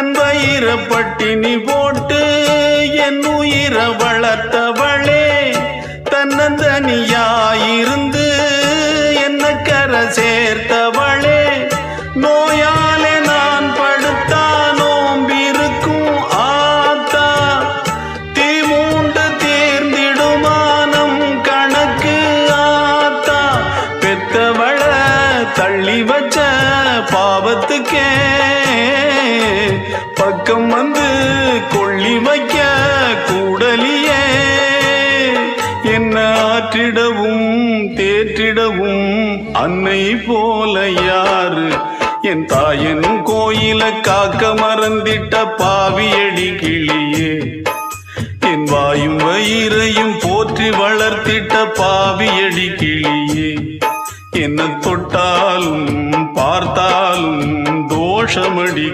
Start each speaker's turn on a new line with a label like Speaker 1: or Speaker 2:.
Speaker 1: தன் வயிற பட்டினி போட்டு என் உயிர வளர்த்தவளே, தன்னந்தனியாயிருந்து என்ன கரை சேர்த்தவளே, நோயாலே நான் படுத்தா நோம்பிருக்கும் ஆத்தா, தீ மூண்டு தீர்ந்திடுமானம் கணக்கு ஆத்தா, பெத்தவள தள்ளி வச்ச பாவத்துக்கே பக்கம் வந்து கொள்ளி வைக்க கூடலியே, என்ன ஆற்றிடவும் தேற்றிடவும் அன்னை போல யாரு, என் தாயன் கோயில காக்க மறந்திட்ட பாவியடி கிளியே, என் வாயும் வயிறையும் போற்றி வளர்த்திட்ட பாவியடி கிளியே, என்ன தொட்டாலும் பார்த்தாலும் தோஷமடி